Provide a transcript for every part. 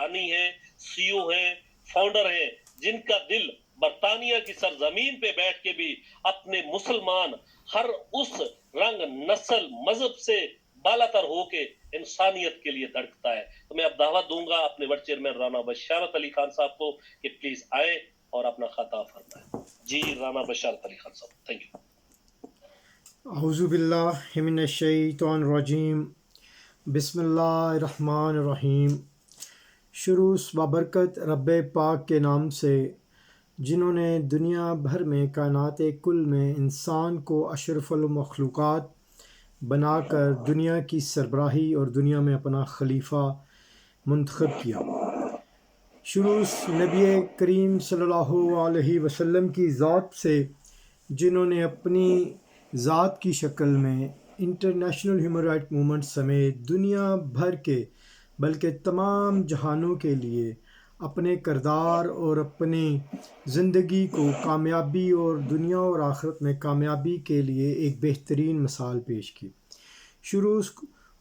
بانی ہیں، CEO ہیں، فاؤنڈر ہیں، جن کا دل برطانیہ کی سرزمین پہ بیٹھ کے بھی اپنے مسلمان ہر اس رنگ، نسل، مذہب سے بالا تر ہو کے انسانیت کے لیے دھڑکتا ہے. تو میں اب دعوت دوں گا اپنے وائس چیئرمین رانا بشارت علی خان صاحب کو کہ پلیز آئے اور اپنا خطاب فرمائیں. جی رانا بشارت علی خان صاحب، تھینک یو. اعوذ باللہ من الشیطان الرجیم. بسم اللہ الرحمن الرحیم. شروع بابرکت رب پاک کے نام سے جنہوں نے دنیا بھر میں کائنات کل میں انسان کو اشرف المخلوقات بنا کر دنیا کی سربراہی اور دنیا میں اپنا خلیفہ منتخب کیا. شروع نبی کریم صلی اللہ علیہ وسلم کی ذات سے جنہوں نے اپنی ذات کی شکل میں انٹرنیشنل ہیومن رائٹ موومنٹ سمیت دنیا بھر کے بلکہ تمام جہانوں کے لیے اپنے کردار اور اپنی زندگی کو کامیابی اور دنیا اور آخرت میں کامیابی کے لیے ایک بہترین مثال پیش کی. شروع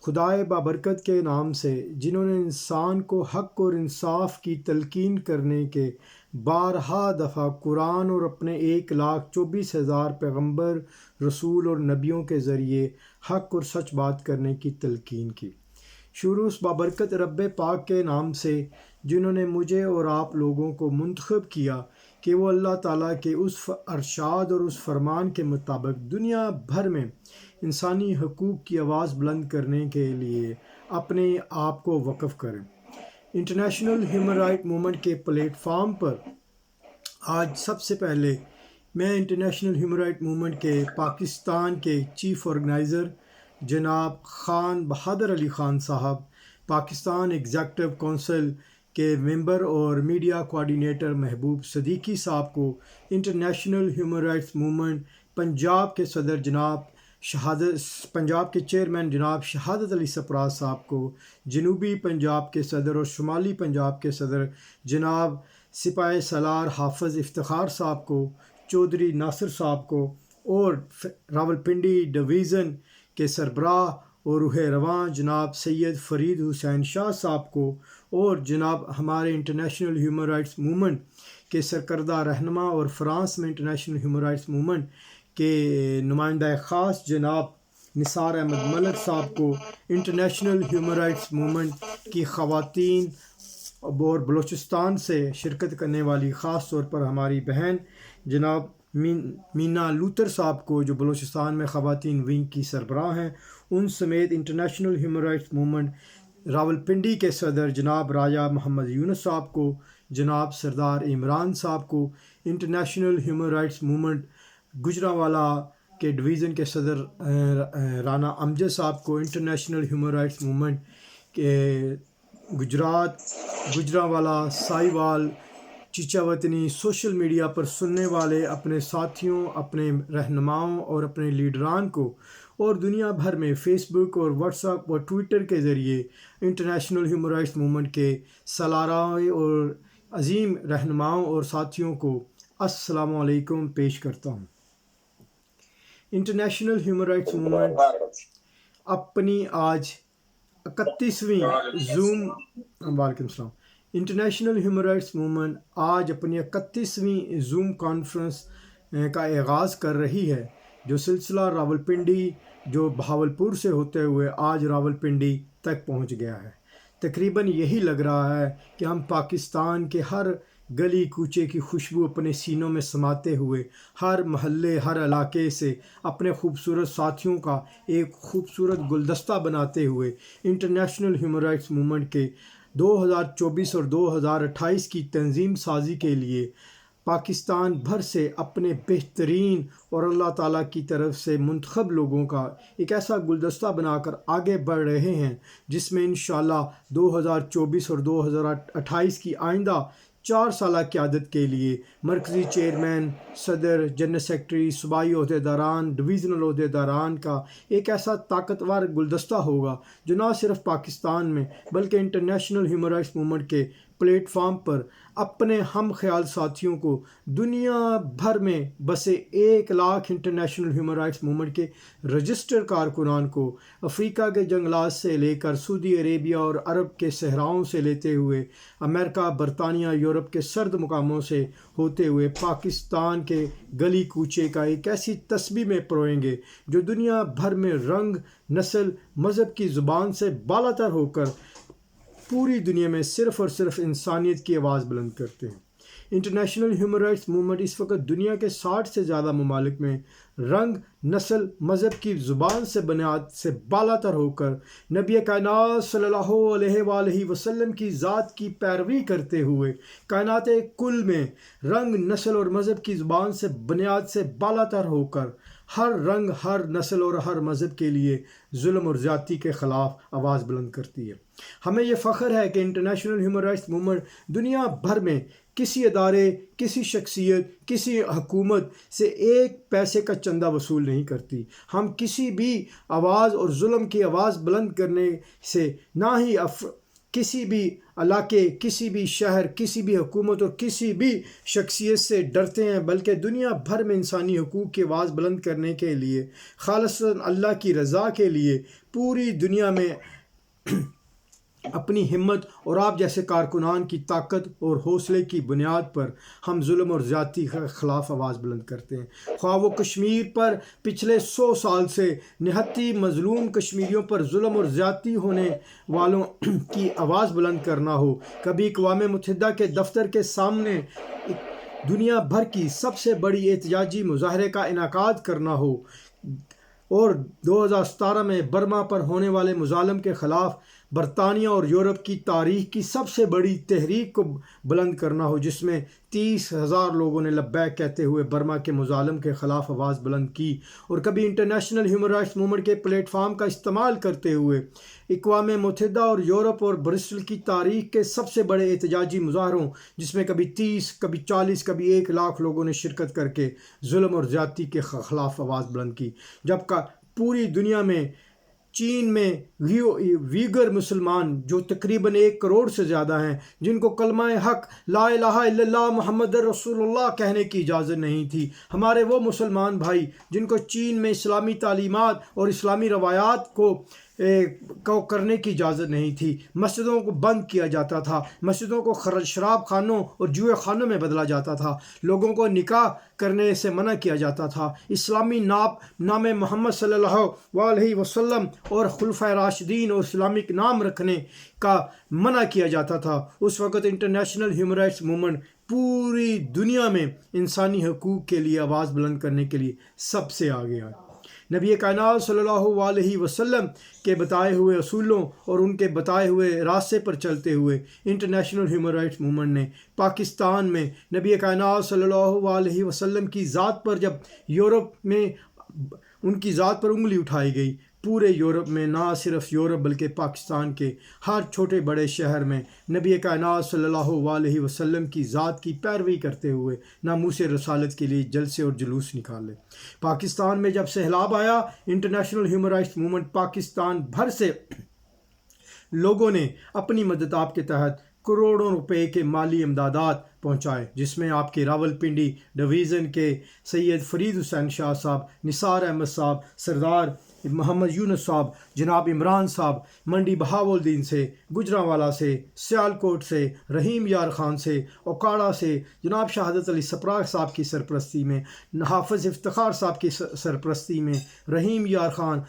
خدائے بابرکت کے نام سے جنہوں نے انسان کو حق اور انصاف کی تلقین کرنے کے بارہا دفعہ قرآن اور اپنے 1,24,000 پیغمبر، رسول اور نبیوں کے ذریعے حق اور سچ بات کرنے کی تلقین کی. شروع بابرکت رب پاک کے نام سے جنہوں نے مجھے اور آپ لوگوں کو منتخب کیا کہ وہ اللہ تعالیٰ کے اس ارشاد اور اس فرمان کے مطابق دنیا بھر میں انسانی حقوق کی آواز بلند کرنے کے لیے اپنے آپ کو وقف کریں. انٹرنیشنل ہیومن رائٹ موومنٹ کے پلیٹ فارم پر آج سب سے پہلے میں انٹرنیشنل ہیومن رائٹ موومنٹ کے پاکستان کے چیف آرگنائزر جناب خان بہادر علی خان صاحب، پاکستان ایگزیکٹو کونسل کے ممبر اور میڈیا کوآرڈینیٹر محبوب صدیقی صاحب کو، international human rights movement Punjab کے صدر پنجاب کے چیئرمین جناب شہادت علی سرفراز صاحب کو، جنوبی پنجاب کے صدر اور شمالی پنجاب کے صدر جناب سپاہی سالار حافظ افتخار صاحب کو، چودھری ناصر صاحب کو، اور راولپنڈی ڈویژن کے سربراہ اور روح رواں جناب سید فرید حسین شاہ صاحب کو، اور جناب ہمارے انٹرنیشنل ہیومن رائٹس موومنٹ کے سرکردہ رہنما اور فرانس میں انٹرنیشنل ہیومن رائٹس موومنٹ کے نمائندہ خاص جناب نثار احمد ملک صاحب کو، انٹرنیشنل ہیومن رائٹس موومنٹ کی خواتین اور بلوچستان سے شرکت کرنے والی خاص طور پر ہماری بہن جناب مینا لوتر صاحب کو، جو بلوچستان میں خواتین ونگ کی سربراہ ہیں، ان سمیت international human rights movement Rawalpindi کے صدر جناب راجہ محمد یونس صاحب کو، جناب سردار عمران صاحب کو، international human rights movement Gujranwala کے ڈویژن کے صدر رانا امجد صاحب کو، انٹرنیشنل ہیومن رائٹس موومنٹ کے گجرات، گجرانوالہ، ساہیوال، چچا وطنی سوشل میڈیا پر سننے والے اپنے ساتھیوں، اپنے رہنماؤں اور اپنے لیڈران کو، اور دنیا بھر میں فیس بک اور واٹس ایپ اور ٹویٹر کے ذریعے انٹرنیشنل ہیومن رائٹس موومنٹ کے سالاروں اور عظیم رہنماؤں اور ساتھیوں کو السلام علیکم پیش کرتا ہوں. انٹرنیشنل ہیومن رائٹس موومنٹ اپنی آج 31ویں وعلیکم السلام. انٹرنیشنل ہیومن رائٹس موومنٹ آج اپنی 31ویں زوم کانفرنس کا آغاز کر رہی ہے، جو سلسلہ راولپنڈی، جو بہاولپور سے ہوتے ہوئے آج راولپنڈی تک پہنچ گیا ہے. تقریباً یہی لگ رہا ہے کہ ہم پاکستان کے ہر گلی کوچے کی خوشبو اپنے سینوں میں سماتے ہوئے، ہر محلے، ہر علاقے سے اپنے خوبصورت ساتھیوں کا ایک خوبصورت گلدستہ بناتے ہوئے انٹرنیشنل ہیومن رائٹس موومنٹ کے 2024 اور 2028 کی تنظیم سازی کے لیے پاکستان بھر سے اپنے بہترین اور اللہ تعالیٰ کی طرف سے منتخب لوگوں کا ایک ایسا گلدستہ بنا کر آگے بڑھ رہے ہیں، جس میں انشاءاللہ 2024 اور 2028 کی آئندہ 4 سالہ قیادت کے لیے مرکزی چیئرمین، صدر، جنرل سیکرٹری، صوبائی عہدیداران، ڈویژنل عہدیداران کا ایک ایسا طاقتور گلدستہ ہوگا جو نہ صرف پاکستان میں بلکہ انٹرنیشنل ہیومن رائٹس موومنٹ کے پلیٹ فارم پر اپنے ہم خیال ساتھیوں کو دنیا بھر میں بسے 1,00,000 انٹرنیشنل ہیومن رائٹس موومنٹ کے رجسٹر کارکنان کو افریقہ کے جنگلات سے لے کر سعودی عربیہ اور عرب کے صحراؤں سے لیتے ہوئے امریکہ، برطانیہ، یورپ کے سرد مقاموں سے ہوتے ہوئے پاکستان کے گلی کوچے کا ایک ایسی تسبیح میں پروئیں گے جو دنیا بھر میں رنگ، نسل، مذہب کی زبان سے بالاتر ہو کر پوری دنیا میں صرف اور صرف انسانیت کی آواز بلند کرتے ہیں۔ انٹرنیشنل ہیومن رائٹس موومنٹ اس وقت دنیا کے 60 سے زیادہ ممالک میں رنگ، نسل، مذہب کی زبان سے بنیاد سے بالاتر ہو کر نبی کائنات صلی اللہ علیہ وآلہ وسلم کی ذات کی پیروی کرتے ہوئے کائنات کل میں رنگ، نسل اور مذہب کی زبان سے بنیاد سے بالاتر ہو کر ہر رنگ، ہر نسل اور ہر مذہب کے لیے ظلم اور زیادتی کے خلاف آواز بلند کرتی ہے۔ ہمیں یہ فخر ہے کہ انٹرنیشنل ہیومن رائٹس موومنٹ دنیا بھر میں کسی ادارے، کسی شخصیت، کسی حکومت سے 1 پیسے کا چندہ وصول نہیں کرتی۔ ہم کسی بھی آواز اور ظلم کی آواز بلند کرنے سے نہ ہی کسی بھی علاقے، کسی بھی شہر، کسی بھی حکومت اور کسی بھی شخصیت سے ڈرتے ہیں، بلکہ دنیا بھر میں انسانی حقوق کی آواز بلند کرنے کے لیے، خالصاً اللہ کی رضا کے لیے پوری دنیا میں اپنی ہمت اور آپ جیسے کارکنان کی طاقت اور حوصلے کی بنیاد پر ہم ظلم اور زیادتی کے خلاف آواز بلند کرتے ہیں۔ خواہ وہ کشمیر پر پچھلے 100 سال سے نہتی مظلوم کشمیریوں پر ظلم اور زیادتی ہونے والوں کی آواز بلند کرنا ہو، کبھی اقوام متحدہ کے دفتر کے سامنے دنیا بھر کی سب سے بڑی احتجاجی مظاہرے کا انعقاد کرنا ہو، اور 2017 میں برما پر ہونے والے مظالم کے خلاف برطانیہ اور یورپ کی تاریخ کی سب سے بڑی تحریک کو بلند کرنا ہو، جس میں 30,000 لوگوں نے لبیک کہتے ہوئے برما کے مظالم کے خلاف آواز بلند کی، اور کبھی انٹرنیشنل ہیومن رائٹس موومنٹ کے پلیٹ فارم کا استعمال کرتے ہوئے اقوام متحدہ اور یورپ اور برسل کی تاریخ کے سب سے بڑے احتجاجی مظاہروں، جس میں کبھی 30، کبھی 40، کبھی 1,00,000 لوگوں نے شرکت کر کے ظلم اور زیادتی کے خلاف آواز بلند کی، جبکہ پوری دنیا میں چین میں ویگر مسلمان جو تقریباً 1 کروڑ سے زیادہ ہیں، جن کو کلمہ حق لا الہ الا اللہ محمد رسول اللہ کہنے کی اجازت نہیں تھی، ہمارے وہ مسلمان بھائی جن کو چین میں اسلامی تعلیمات اور اسلامی روایات کو کرنے کی اجازت نہیں تھی، مسجدوں کو بند کیا جاتا تھا، مسجدوں کو شراب خانوں اور جوئے خانوں میں بدلا جاتا تھا، لوگوں کو نکاح کرنے سے منع کیا جاتا تھا، اسلامی نام محمد صلی اللہ علیہ وسلم اور خلفائے راشدین اور اسلامک نام رکھنے کا منع کیا جاتا تھا۔ اس وقت انٹرنیشنل ہیومن رائٹس موومنٹ پوری دنیا میں انسانی حقوق کے لیے آواز بلند کرنے کے لیے سب سے آگے آئے۔ نبی کائنات صلی اللہ علیہ وسلم کے بتائے ہوئے اصولوں اور ان کے بتائے ہوئے راستے پر چلتے ہوئے انٹرنیشنل ہیومن رائٹس موومنٹ نے پاکستان میں نبی کائنات صلی اللہ علیہ وسلم کی ذات پر، جب یورپ میں ان کی ذات پر انگلی اٹھائی گئی، پورے یورپ میں، نہ صرف یورپ بلکہ پاکستان کے ہر چھوٹے بڑے شہر میں نبی کائنات صلی اللہ علیہ وسلم کی ذات کی پیروی کرتے ہوئے ناموس رسالت کے لیے جلسے اور جلوس نکالے۔ پاکستان میں جب سیلاب آیا، international human rights movement Pakistan بھر سے لوگوں نے اپنی مدد آپ کے تحت کروڑوں روپے کے مالی امدادات پہنچائے، جس میں آپ کے راولپنڈی ڈویژن کے سید فرید حسین شاہ صاحب، نثار احمد صاحب، سردار محمد یونس صاحب، جناب عمران صاحب، منڈی بہاولدین سے، گجرانوالہ سے، سیالکوٹ سے، رحیم یار خان سے، اوکاڑا سے جناب شہادت علی سپراغ صاحب کی سرپرستی میں، حافظ افتخار صاحب کی سرپرستی میں، رحیم یار خان،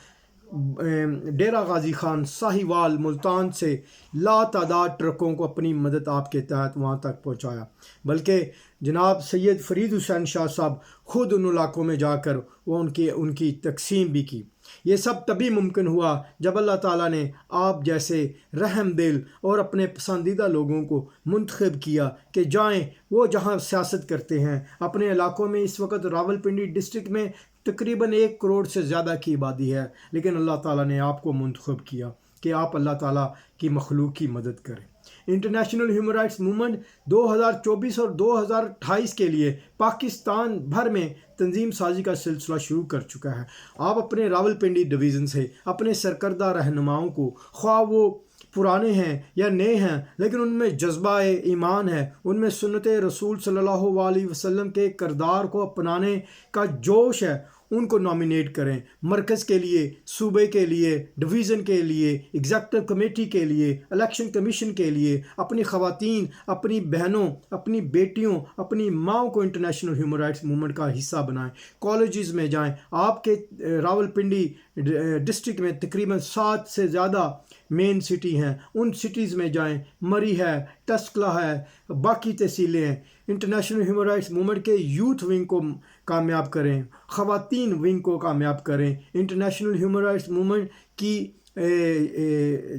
ڈیرہ غازی خان، ساہیوال، ملتان سے لا تعداد ٹرکوں کو اپنی مدد آپ کے تحت وہاں تک پہنچایا، بلکہ جناب سید فرید حسین شاہ صاحب خود ان علاقوں میں جا کر وہ ان کی تقسیم بھی کی۔ یہ سب تبھی ممکن ہوا جب اللہ تعالیٰ نے آپ جیسے رحم دل اور اپنے پسندیدہ لوگوں کو منتخب کیا کہ جائیں وہ جہاں سیاست کرتے ہیں۔ اپنے علاقوں میں اس وقت راولپنڈی ڈسٹرکٹ میں تقریباً 1 کروڑ سے زیادہ کی آبادی ہے، لیکن اللہ تعالیٰ نے آپ کو منتخب کیا کہ آپ اللہ تعالیٰ کی مخلوق کی مدد کریں۔ انٹرنیشنل ہیومن رائٹس موومنٹ 2024 اور 2028 کے لیے پاکستان بھر میں تنظیم سازی کا سلسلہ شروع کر چکا ہے۔ آپ اپنے راولپنڈی ڈویژن سے اپنے سرکردہ رہنماؤں کو، خواہ وہ پرانے ہیں یا نئے ہیں لیکن ان میں جذبہ ایمان ہے، ان میں سنت رسول صلی اللہ علیہ وسلم کے کردار کو اپنانے کا جوش ہے، ان کو نامینیٹ کریں، مرکز کے لیے، صوبے کے لیے، ڈویژن کے لیے، ایگزیکٹو کمیٹی کے لیے، الیکشن کمیشن کے لیے، اپنی خواتین، اپنی بہنوں، اپنی بیٹیوں، اپنی ماؤں کو انٹرنیشنل ہیومن رائٹس موومنٹ کا حصہ بنائیں۔ کالجز میں جائیں، آپ کے راولپنڈی ڈسٹرکٹ میں تقریباً 7 سے زیادہ مین سٹی ہیں، ان سٹیز میں جائیں، مری ہے، ٹسکلا ہے، باقی تحصیلیں ہیں۔ انٹرنیشنل ہیومن رائٹس موومنٹ کے یوتھ ونگ کو کامیاب کریں، خواتین ونگ کو کامیاب کریں، انٹرنیشنل ہیومن رائٹس موومنٹ کی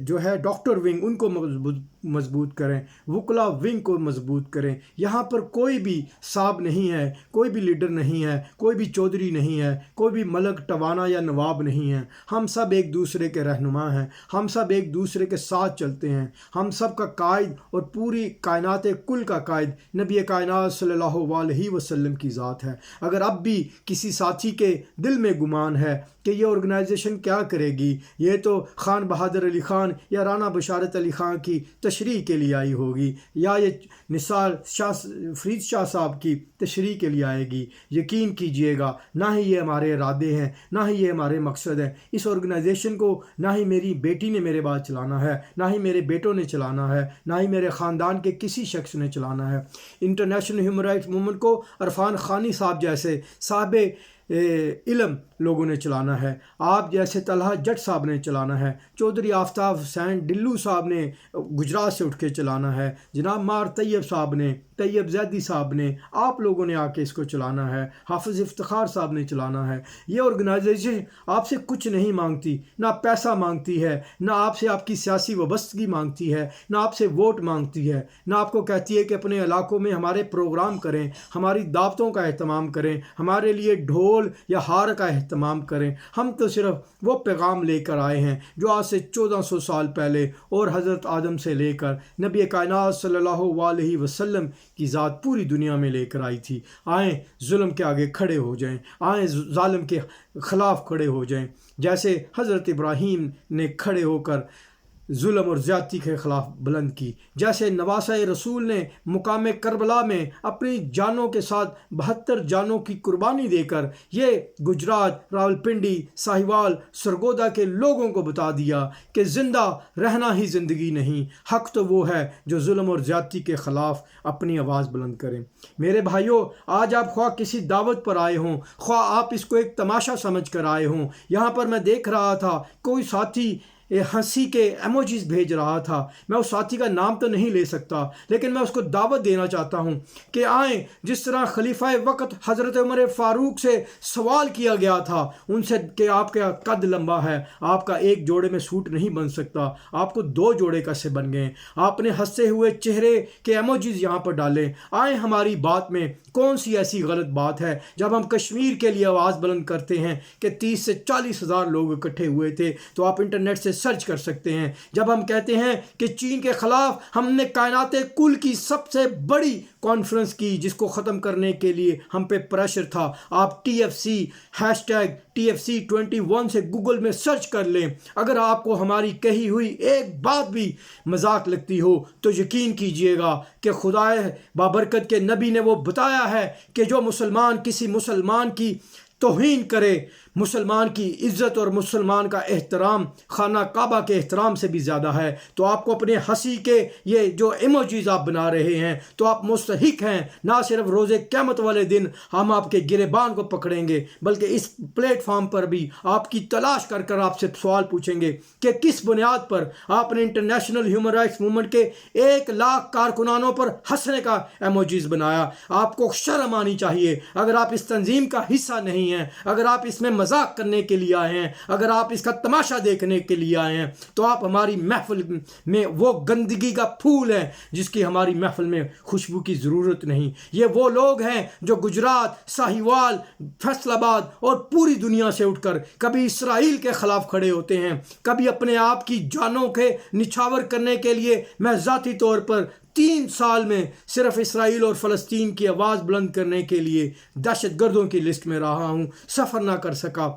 جو ہے ڈاکٹر ونگ ان کو مضبوط کریں، وکلا ونگ کو مضبوط کریں۔ یہاں پر کوئی بھی صاحب نہیں ہے، کوئی بھی لیڈر نہیں ہے، کوئی بھی چودھری نہیں ہے، کوئی بھی ملک ٹوانا یا نواب نہیں ہے، ہم سب ایک دوسرے کے رہنما ہیں، ہم سب ایک دوسرے کے ساتھ چلتے ہیں، ہم سب کا قائد اور پوری کائنات کل کا قائد نبی کائنات صلی اللہ علیہ وسلم کی ذات ہے۔ اگر اب بھی کسی ساتھی کے دل میں گمان ہے کہ یہ آرگنائزیشن کیا کرے گی، یہ تو خان بہادر علی خان یا رانا بشارت علی خان کی تشریح کے لیے آئی ہوگی، یا یہ نثار فرید شاہ صاحب کی تشریح کے لیے آئے گی، یقین کیجئے گا نہ ہی یہ ہمارے ارادے ہیں، نہ ہی یہ ہمارے مقصد ہیں۔ اس آرگنائزیشن کو نہ ہی میری بیٹی نے میرے بعد چلانا ہے، نہ ہی میرے بیٹوں نے چلانا ہے، نہ ہی میرے خاندان کے کسی شخص نے چلانا ہے۔ انٹرنیشنل ہیومن رائٹس موومنٹ کو عرفان خانی صاحب جیسے صاحب علم لوگوں نے چلانا ہے، آپ جیسے طلحہ جٹ صاحب نے چلانا ہے، چودھری آفتاب حسین ڈلو صاحب نے گجرات سے اٹھ کے چلانا ہے، جناب مار طیب صاحب نے، طیب زیدی صاحب نے، آپ لوگوں نے آ کے اس کو چلانا ہے، حافظ افتخار صاحب نے چلانا ہے۔ یہ آرگنائزیشن آپ سے کچھ نہیں مانگتی، نہ پیسہ مانگتی ہے، نہ آپ سے آپ کی سیاسی وابستگی مانگتی ہے، نہ آپ سے ووٹ مانگتی ہے، نہ آپ کو کہتی ہے کہ اپنے علاقوں میں ہمارے پروگرام کریں، ہماری دعوتوں کا اہتمام کریں، ہمارے لیے ڈھول یا ہار کا اہتمام کریں۔ ہم تو صرف وہ پیغام لے کر آئے ہیں جو آج سے 1400 سال پہلے اور حضرت آدم سے لے کر نبی کائنات صلی اللہ علیہ وسلم کی ذات پوری دنیا میں لے کر آئی تھی۔ آئیں ظلم کے آگے کھڑے ہو جائیں، آئیں ظالم کے خلاف کھڑے ہو جائیں، جیسے حضرت ابراہیم نے کھڑے ہو کر ظلم اور زیادتی کے خلاف بلند کی، جیسے نواسہ رسول نے مقام کربلا میں اپنی جانوں کے ساتھ 72 جانوں کی قربانی دے کر یہ گجرات، راولپنڈی، ساہیوال، سرگودا کے لوگوں کو بتا دیا کہ زندہ رہنا ہی زندگی نہیں، حق تو وہ ہے جو ظلم اور زیادتی کے خلاف اپنی آواز بلند کریں۔ میرے بھائیوں، آج آپ خواہ کسی دعوت پر آئے ہوں، خواہ آپ اس کو ایک تماشا سمجھ کر آئے ہوں، یہاں پر میں دیکھ رہا تھا کوئی ساتھی ہنسی کے ایموجیز بھیج رہا تھا، میں اس ساتھی کا نام تو نہیں لے سکتا لیکن میں اس کو دعوت دینا چاہتا ہوں کہ آئیں، جس طرح خلیفہ وقت حضرت عمر فاروق سے سوال کیا گیا تھا ان سے کہ آپ کا قد لمبا ہے، آپ کا ایک جوڑے میں سوٹ نہیں بن سکتا، آپ کو 2 جوڑے کیسے بن گئے، آپ نے ہنستے ہوئے چہرے کے ایموجیز یہاں پر ڈالیں۔ آئیں، ہماری بات میں کون سی ایسی غلط بات ہے؟ جب ہم کشمیر کے لیے آواز بلند کرتے ہیں کہ 30 سے 40 ہزار لوگ اکٹھے ہوئے تھے، تو آپ انٹرنیٹ سے سرچ کر سکتے ہیں۔ جب ہم کہتے ہیں کہ چین کے خلاف ہم نے کائنات کل کی سب سے بڑی کانفرنس کی جس کو ختم کرنے کے لیے ہم پہ پریشر تھا، آپ TFC #TFC21 سے گوگل میں سرچ کر لیں۔ اگر آپ کو ہماری کہی ہوئی ایک بات بھی مذاق لگتی ہو تو یقین کیجئے گا کہ خدا بابرکت کے نبی نے وہ بتایا ہے کہ جو مسلمان کسی مسلمان کی توہین کرے، مسلمان کی عزت اور مسلمان کا احترام خانہ کعبہ کے احترام سے بھی زیادہ ہے۔ تو آپ کو اپنے ہنسی کے یہ جو ایموجیز آپ بنا رہے ہیں تو آپ مستحق ہیں، نہ صرف روز قیامت والے دن ہم آپ کے گریبان کو پکڑیں گے بلکہ اس پلیٹ فارم پر بھی آپ کی تلاش کر کر آپ سے سوال پوچھیں گے کہ کس بنیاد پر آپ نے انٹرنیشنل ہیومن رائٹس موومنٹ کے 1 لاکھ کارکنانوں پر ہنسنے کا ایموجیز بنایا۔ آپ کو شرم آنی چاہیے اگر آپ اس تنظیم کا حصہ نہیں ہیں، اگر آپ اس میں مذاق کرنے کے لیے آئے ہیں، اگر آپ اس کا تماشا دیکھنے کے لیے آئے ہیں تو آپ ہماری محفل میں وہ گندگی کا پھول ہے جس کی ہماری محفل میں خوشبو کی ضرورت نہیں۔ یہ وہ لوگ ہیں جو گجرات، ساہیوال، فیصل آباد اور پوری دنیا سے اٹھ کر کبھی اسرائیل کے خلاف کھڑے ہوتے ہیں، کبھی اپنے آپ کی جانوں کے نچھاور کرنے کے لیے۔ میں ذاتی طور پر 3 سال میں صرف اسرائیل اور فلسطین کی آواز بلند کرنے کے لیے دہشت گردوں کی لسٹ میں رہا ہوں، سفر نہ کر سکا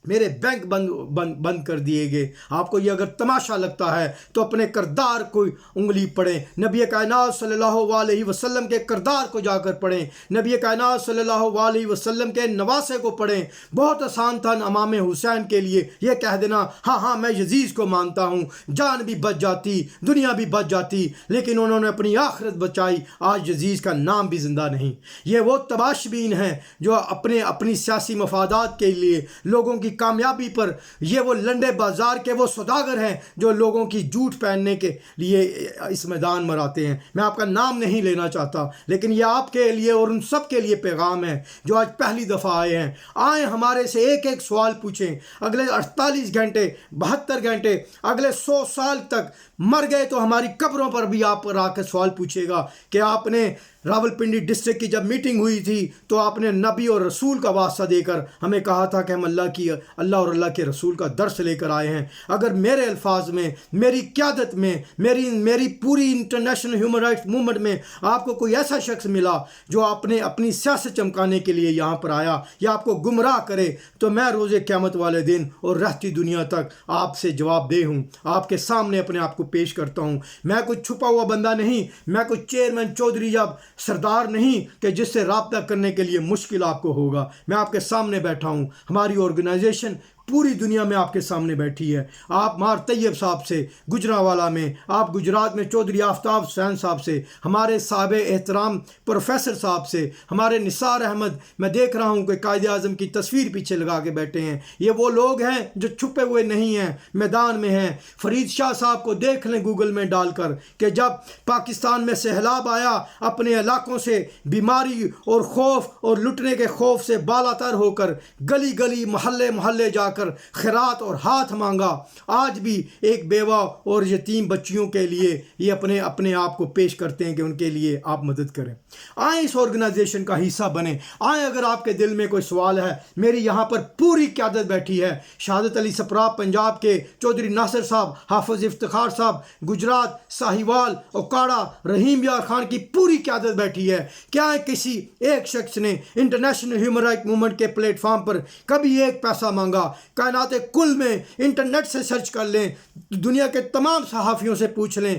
میرے بینک بند کر دیے گئے۔ آپ کو یہ اگر تماشا لگتا ہے تو اپنے کردار کو انگلی پڑھیں، نبی کائنات صلی اللہ علیہ وسلم کے کردار کو جا کر پڑھیں، نبی کائنات صلی اللہ علیہ وسلم کے نواسے کو پڑھیں۔ بہت آسان تھا امام حسین کے لیے یہ کہہ دینا ہاں میں یزید کو مانتا ہوں، جان بھی بچ جاتی، دنیا بھی بچ جاتی، لیکن انہوں نے اپنی آخرت بچائی۔ آج یزید کا نام بھی زندہ نہیں۔ یہ وہ تباشبین ہیں جو اپنی سیاسی مفادات کے لیے، لوگوں کی کامیابی پر، یہ وہ لنڈے بازار کے وہ سوداگر ہیں جو لوگوں کی جھوٹ پہننے کے لیے اس میدان میں آتے ہیں۔ میں آپ کا نام نہیں لینا چاہتا، لیکن یہ آپ کے لیے اور ان سب کے لیے پیغام ہے جو آج پہلی دفعہ آئے ہیں۔ آئیں ہمارے سے ایک سوال پوچھیں۔ اگلے 48 گھنٹے، 72 گھنٹے، اگلے 100 سال تک مر گئے تو ہماری قبروں پر بھی آپ پر آ کے سوال پوچھے گا کہ آپ نے راولپنڈی ڈسٹرکٹ کی جب میٹنگ ہوئی تھی تو آپ نے نبی اور رسول کا واسطہ دے کر ہمیں کہا تھا کہ ہم اللہ اور اللہ کے رسول کا درس لے کر آئے ہیں۔ اگر میرے الفاظ میں، میری قیادت میں، میری پوری انٹرنیشنل ہیومن رائٹس موومنٹ میں آپ کو کوئی ایسا شخص ملا جو اپنی سیاست چمکانے کے لیے یہاں پر آیا یا آپ کو گمراہ کرے، تو میں روز قیامت والے دن اور رہتی دنیا تک آپ سے جواب دہ ہوں، آپ کے سامنے اپنے آپ کو پیش کرتا ہوں۔ میں کوئی چھپا ہوا بندہ نہیں، میں کوئی چیئرمین چودھری یا سردار نہیں کہ جس سے رابطہ کرنے کے لیے مشکل آپ کو ہوگا۔ میں آپ کے سامنے بیٹھا ہوں، ہماری آرگنائزیشن پوری دنیا میں آپ کے سامنے بیٹھی ہے۔ آپ مار طیب صاحب سے گجرانوالہ میں، آپ گجرات میں چودھری آفتاب حسین صاحب سے، ہمارے صاحب احترام پروفیسر صاحب سے، ہمارے نثار احمد، میں دیکھ رہا ہوں کہ قائد اعظم کی تصویر پیچھے لگا کے بیٹھے ہیں۔ یہ وہ لوگ ہیں جو چھپے ہوئے نہیں ہیں، میدان میں ہیں۔ فرید شاہ صاحب کو دیکھ لیں گوگل میں ڈال کر کہ جب پاکستان میں سیلاب آیا، اپنے علاقوں سے بیماری اور خوف اور لٹنے کے خوف سے بالا تر ہو کر گلی گلی محلے محلے جا کر خیرات اور ہاتھ مانگا۔ آج بھی ایک بیوہ اور یتیم بچیوں کے لیے یہ اپنے آپ کو پیش کرتے ہیں کہ ان کے لیے آپ مدد کریں۔ آئیں اس آرگنائزیشن کا حصہ بنیں۔ آئیں اگر آپ کے دل میں کوئی سوال ہے، میری یہاں پر پوری قیادت بیٹھی ہے۔ شہادت علی سپراب پنجاب کے، چودھری ناصر صاحب، حافظ افتخار صاحب گجرات، ساہیوال، اوکاڑا، رحیم یار خان کی پوری قیادت بیٹھی ہے۔ کیا کسی ایک شخص نے انٹرنیشنل ہیومن رائٹ موومنٹ کے پلیٹ فارم پر کبھی ایک پیسہ مانگا؟ کائنات کل میں انٹرنیٹ سے سرچ کر لیں، دنیا کے تمام صحافیوں سے پوچھ لیں،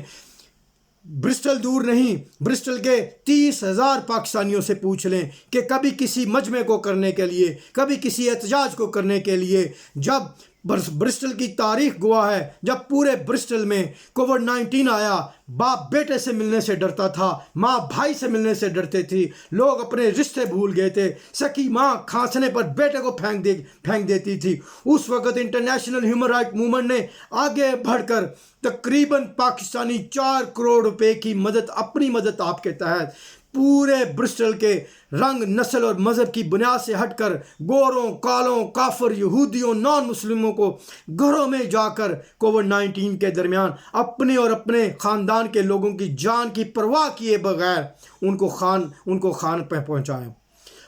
برسٹل دور نہیں، برسٹل کے 30,000 پاکستانیوں سے پوچھ لیں کہ کبھی کسی مجمع کو کرنے کے لیے، کبھی کسی احتجاج کو کرنے کے لیے، جب برسٹل کی تاریخ گواہ ہے، جب پورے برسٹل میں کووڈ-19 آیا، باپ بیٹے سے ملنے سے ڈرتا تھا، ماں بھائی سے ملنے سے ڈرتے تھی، لوگ اپنے رشتے بھول گئے تھے، سکی ماں کھانسنے پر بیٹے کو پھینک دیتی تھی۔ اس وقت انٹرنیشنل ہیومن رائٹ موومنٹ نے آگے بڑھ کر تقریباً پاکستانی 4 کروڑ روپے کی مدد، اپنی مدد آپ کے تحت پورے برسٹل کے رنگ، نسل اور مذہب کی بنیاد سے ہٹ کر گوروں، کالوں، کافر، یہودیوں، نان مسلموں کو گھروں میں جا کر کووڈ-19 کے درمیان اپنے اور اپنے خاندان کے لوگوں کی جان کی پرواہ کیے بغیر ان کو خان پہ پہنچایا۔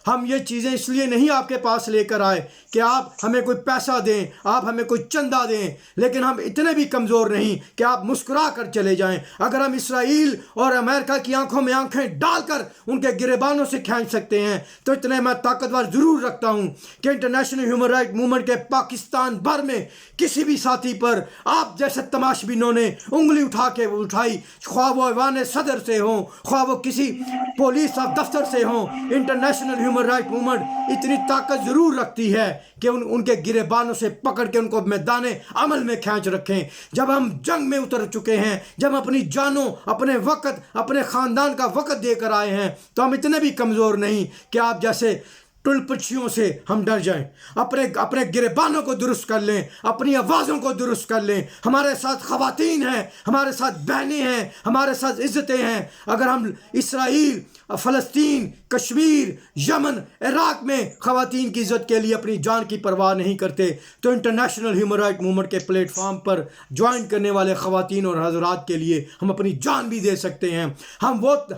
ہم یہ چیزیں اس لیے نہیں آپ کے پاس لے کر آئے کہ آپ ہمیں کوئی پیسہ دیں، آپ ہمیں کوئی چندہ دیں، لیکن ہم اتنے بھی کمزور نہیں کہ آپ مسکرا کر چلے جائیں۔ اگر ہم اسرائیل اور امریکہ کی آنکھوں میں آنکھیں ڈال کر ان کے گریبانوں سے کھینچ سکتے ہیں تو اتنے میں طاقتور ضرور رکھتا ہوں کہ انٹرنیشنل ہیومن رائٹ موومنٹ کے پاکستان بھر میں کسی بھی ساتھی پر آپ جیسے تماشبینوں نے انگلی اٹھائی، خواہ وہ ایوان صدر سے ہوں، خواہ وہ کسی پولیس دفتر سے ہوں، انٹرنیشنل ہیومن رائٹ موومنٹ اتنی طاقت ضرور رکھتی ہے کہ ان کے گریبانوں سے پکڑ کے ان کو میدان عمل میں کھینچ رکھیں۔ جب ہم جنگ میں اتر چکے ہیں، جب اپنی جانوں، اپنے وقت، اپنے خاندان کا وقت دے کر آئے ہیں، تو ہم اتنے بھی کمزور نہیں کہ آپ جیسے ٹل پچھیوں سے ہم ڈر جائیں۔ اپنے گریبانوں کو درست کر لیں، اپنی آوازوں کو درست کر لیں۔ ہمارے ساتھ خواتین ہیں، ہمارے ساتھ بہنیں ہیں، ہمارے ساتھ عزتیں ہیں۔ اگر ہم اسرائیل، فلسطین، کشمیر، یمن، عراق میں خواتین کی عزت کے لیے اپنی جان کی پرواہ نہیں کرتے تو انٹرنیشنل ہیومن رائٹ موومنٹ کے پلیٹ فارم پر جوائن کرنے والے خواتین اور حضرات کے لیے ہم اپنی جان بھی دے سکتے ہیں۔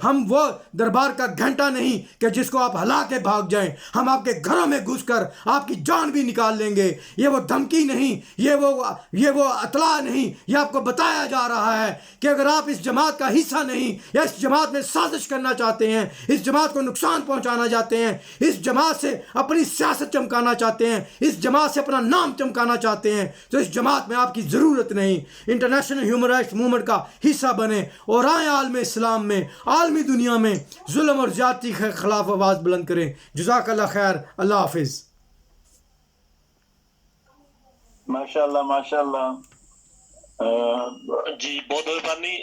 ہم وہ دربار کا گھنٹہ نہیں کہ جس کو آپ ہلا کے بھاگ جائیں۔ ہم آپ کے گھروں میں گھس کر آپ کی جان بھی نکال لیں گے. یہ وہ دھمکی نہیں, یہ وہ اطلاع نہیں, یہ آپ کو بتایا جا رہا ہے کہ اگر آپ اس جماعت کا حصہ نہیں, یا اس جماعت میں سازش کرنا چاہتے ہیں, اس جماعت کو نقصان پہنچانا چاہتے ہیں, اس جماعت سے اپنی سیاست چمکانا چاہتے ہیں, اس جماعت سے اپنا نام چمکانا چاہتے ہیں, تو اس جماعت میں آپ کی ضرورت نہیں. انٹرنیشنل ہیومن رائٹس موومنٹ کا حصہ بنیں اور آئیں عالم اسلام میں, عالمی دنیا میں ظلم اور زیادتی کے خلاف آواز بلند کریں. جزاک اللہ خیر. اللہ حافظ. ماشاء اللہ ماشاء اللہ. جی بہت مہربانی.